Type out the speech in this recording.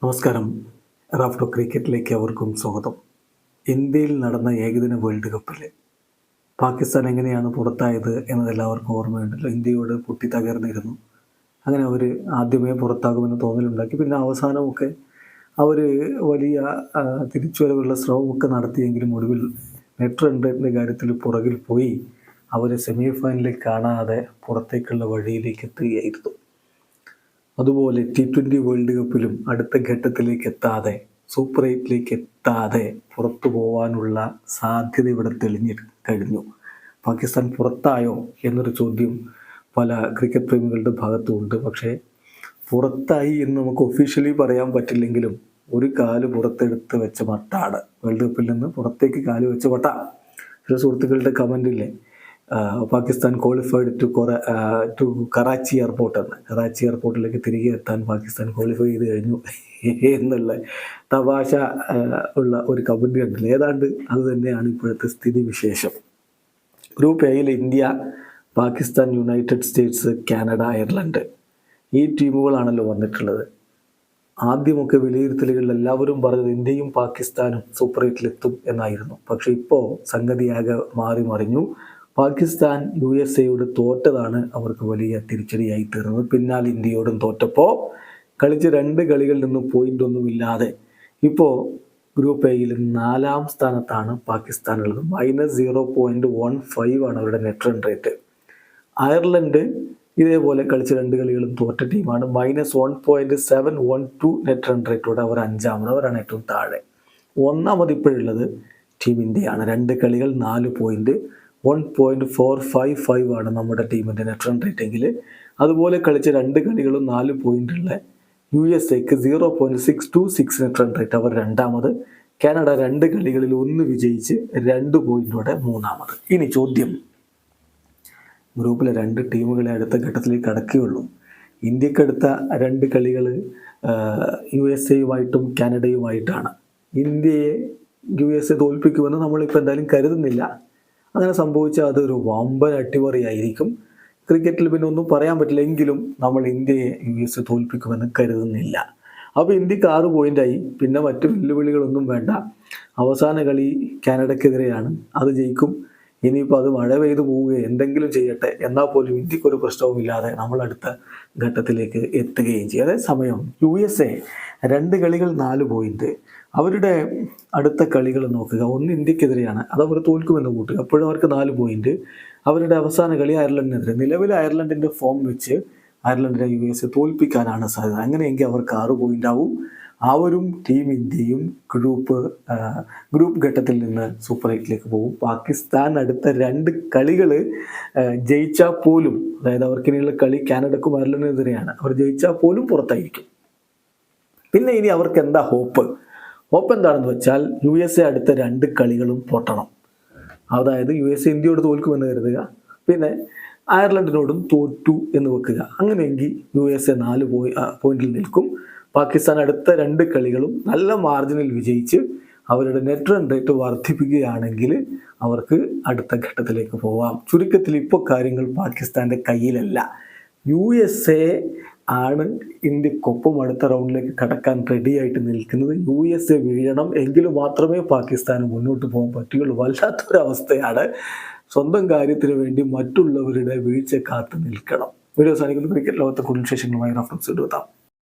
നമസ്കാരം. റാഫ്റ്റോ ക്രിക്കറ്റിലേക്ക് അവർക്കും സ്വാഗതം. ഇന്ത്യയിൽ നടന്ന ഏകദിന വേൾഡ് കപ്പിൽ പാകിസ്ഥാൻ എങ്ങനെയാണ് പുറത്തായത് എന്നതെല്ലാവർക്കും ഓർമ്മയുണ്ടല്ലോ. ഇന്ത്യയോട് പൊട്ടി തകർന്നിരുന്നു. അങ്ങനെ അവർ ആദ്യമേ പുറത്താകുമെന്ന് തോന്നലുണ്ടാക്കി. പിന്നെ അവസാനമൊക്കെ അവർ വലിയ തിരിച്ചുവരവുള്ള ശ്രമമൊക്കെ നടത്തിയെങ്കിലും ഒടുവിൽ നെറ്റ് റണ്ണിൻ്റെ കാര്യത്തിൽ പുറകിൽ പോയി അവർ സെമി ഫൈനലിൽ കാണാതെ പുറത്തേക്കുള്ള വഴിയിലേക്ക് എത്തുകയായിരുന്നു. അതുപോലെ T20 വേൾഡ് കപ്പിലും അടുത്ത ഘട്ടത്തിലേക്ക് എത്താതെ, സൂപ്പർ 8ലേക്ക് എത്താതെ പുറത്തു പോകാനുള്ള സാധ്യത ഇവിടെ തെളിഞ്ഞു കഴിഞ്ഞു. പാകിസ്ഥാൻ പുറത്തായോ എന്നൊരു ചോദ്യം പല ക്രിക്കറ്റ് പ്രേമികളുടെ ഭാഗത്തുമുണ്ട്. പക്ഷേ പുറത്തായി എന്ന് നമുക്ക് ഒഫീഷ്യലി പറയാൻ പറ്റില്ലെങ്കിലും ഒരു കാല് പുറത്തെടുത്ത് വെച്ച മട്ടാണ്. വേൾഡ് കപ്പിൽ നിന്ന് പുറത്തേക്ക് കാല് വെച്ച മട്ട. ചില സുഹൃത്തുക്കളുടെ കമൻറ്റില്ലേ, Pakistan qualified to Karachi airport എന്ന്. കറാച്ചി എയർപോർട്ടിലേക്ക് തിരികെ എത്താൻ പാകിസ്ഥാൻ ക്വാളിഫൈ ചെയ്ത് കഴിഞ്ഞു എന്നുള്ള തമാശ ഉള്ള ഒരു കമൻറ്റ് കണ്ടില്ല. ഏതാണ്ട് അത് തന്നെയാണ് ഇപ്പോഴത്തെ സ്ഥിതി വിശേഷം. ഗ്രൂപ്പ് എയിൽ India, Pakistan, United States, Canada, Ireland ഈ ടീമുകളാണല്ലോ വന്നിട്ടുള്ളത്. ആദ്യമൊക്കെ വിലയിരുത്തലുകളിൽ എല്ലാവരും പറഞ്ഞത് ഇന്ത്യയും പാകിസ്ഥാനും സൂപ്പർ 8-ലെത്തും എന്നായിരുന്നു. പക്ഷേ ഇപ്പോൾ സംഗതിയാകെ മാറി മറിഞ്ഞു. പാകിസ്ഥാൻ USA തോറ്റതാണ് അവർക്ക് വലിയ തിരിച്ചടിയായി തീർന്നത്. പിന്നാലെ ഇന്ത്യയോടും തോറ്റപ്പോൾ കളിച്ച് 2 കളികളിൽ നിന്നും പോയിൻ്റൊന്നുമില്ലാതെ ഇപ്പോൾ ഗ്രൂപ്പ് എയിൽ 4ാം സ്ഥാനത്താണ് പാകിസ്ഥാനുള്ളത്. -0.15 ആണ് അവരുടെ നെറ്റ് റൺ റേറ്റ്. അയർലൻഡ് ഇതേപോലെ കളിച്ച് 2 കളികളും തോറ്റ ടീമാണ്. -1.712 നെറ്റ് റൺ റേറ്റോടെ അവർ 5ാമത്. അവരാണ് ഏറ്റവും താഴെ. 1ാമത് ഇപ്പോഴുള്ളത് ടീം ഇന്ത്യയാണ്. 2 കളികൾ 4 പോയിൻറ്റ്. 1.455 ആണ് നമ്മുടെ ടീമിൻ്റെ നെറ്റ് റൺ റേറ്റെങ്കിൽ. അതുപോലെ കളിച്ച 2 കളികളും 4 പോയിൻ്റുള്ള USA-ക്ക് 0.626 നെറ്റ് റൺ റേറ്റ്, അവർ 2ാമത്. കാനഡ 2 കളികളിൽ 1 വിജയിച്ച് 2 പോയിൻ്റോടെ 3ാമത്. ഇനി ചോദ്യം, ഗ്രൂപ്പിലെ 2 ടീമുകളെ അടുത്ത ഘട്ടത്തിലേക്ക് കടക്കുകയുള്ളൂ. ഇന്ത്യക്കടുത്ത 2 കളികൾ USA-യുമായിട്ടും കാനഡയുമായിട്ടാണ്. ഇന്ത്യയെ USA തോൽപ്പിക്കുമെന്ന് നമ്മളിപ്പോൾ എന്തായാലും കരുതുന്നില്ല. അങ്ങനെ സംഭവിച്ചാൽ അതൊരു വമ്പൻ അട്ടിമറിയായിരിക്കും. ക്രിക്കറ്റിൽ പിന്നെ ഒന്നും പറയാൻ പറ്റില്ല. എങ്കിലും നമ്മൾ ഇന്ത്യയെ USA തോൽപ്പിക്കുമെന്ന് കരുതുന്നില്ല. അപ്പോൾ ഇന്ത്യക്ക് 6 പോയിൻ്റായി. പിന്നെ മറ്റു വെല്ലുവിളികളൊന്നും വേണ്ട. അവസാന കളി കാനഡയ്ക്കെതിരെയാണ്. അത് ജയിക്കും. ഇനിയിപ്പോൾ അത് മഴ പെയ്തു പോവുകയോ എന്തെങ്കിലും ചെയ്യട്ടെ, എന്നാൽ പോലും ഇന്ത്യക്കൊരു പ്രശ്നവുമില്ലാതെ നമ്മൾ അടുത്ത ഘട്ടത്തിലേക്ക് എത്തുകയും ചെയ്യും. അതേസമയം USA 2 കളികൾ 4 പോയിൻ്റ്. അവരുടെ അടുത്ത കളികൾ നോക്കുക. 1 ഇന്ത്യക്കെതിരെയാണ്, അത് അവർ തോൽക്കുമെന്ന് കൂട്ടുക. അപ്പോഴും അവർക്ക് 4 പോയിൻ്റ്. അവരുടെ അവസാന കളി അയർലൻഡിനെതിരെ. നിലവിൽ അയർലൻഡിൻ്റെ ഫോം വെച്ച് അയർലൻഡിനെ USA തോൽപ്പിക്കാനാണ് സാധ്യത. അങ്ങനെയെങ്കിൽ അവർക്ക് 6 പോയിൻ്റ് ആവും. അവരും ടീം ഇന്ത്യയും ഗ്രൂപ്പ് ഘട്ടത്തിൽ നിന്ന് സൂപ്പർ 8ലേക്ക് പോകും. പാകിസ്ഥാൻ അടുത്ത 2 കളികൾ ജയിച്ചാൽ പോലും, അതായത് അവർക്കിനിയുള്ള കളി കാനഡക്കും അയർലൻഡിനെതിരെയാണ്, അവർ ജയിച്ചാൽ പോലും പുറത്തായിരിക്കും. പിന്നെ ഇനി അവർക്ക് എന്താ ഹോപ്പ് എന്താണെന്ന് വെച്ചാൽ USA അടുത്ത 2 കളികളും പൊട്ടണം. അതായത് USA ഇന്ത്യയോട് തോൽക്കുമെന്ന് കരുതുക, പിന്നെ അയർലൻഡിനോടും തോറ്റു എന്ന് വെക്കുക. അങ്ങനെയെങ്കിൽ USA 4 പോയിന്റിൽ നിൽക്കും. പാകിസ്ഥാൻ അടുത്ത 2 കളികളും നല്ല മാർജിനിൽ വിജയിച്ച് അവരുടെ നെറ്റ് റൺ റേറ്റ് വർദ്ധിപ്പിക്കുകയാണെങ്കിൽ അവർക്ക് അടുത്ത ഘട്ടത്തിലേക്ക് പോവാം. ചുരുക്കത്തിൽ ഇപ്പോൾ കാര്യങ്ങൾ പാകിസ്ഥാൻ്റെ കയ്യിലല്ല. USA ആണ് ഇന്ത്യക്കൊപ്പം അടുത്ത റൗണ്ടിലേക്ക് കടക്കാൻ റെഡിയായിട്ട് നിൽക്കുന്നത്. USA വീഴണം, എങ്കിലും മാത്രമേ പാകിസ്ഥാന് മുന്നോട്ട് പോകാൻ പറ്റുകയുള്ളൂ. വല്ലാത്തൊരവസ്ഥയാണ്. സ്വന്തം കാര്യത്തിന് വേണ്ടി മറ്റുള്ളവരുടെ വീഴ്ച കാത്തു നിൽക്കണം. വീഡിയോ അവസാനിക്കുന്നു. ക്രിക്കറ്റ് ലോകത്തെ കൂടുതൽ വിശേഷങ്ങളുമായി റഫറൻസ് എടുത്താം.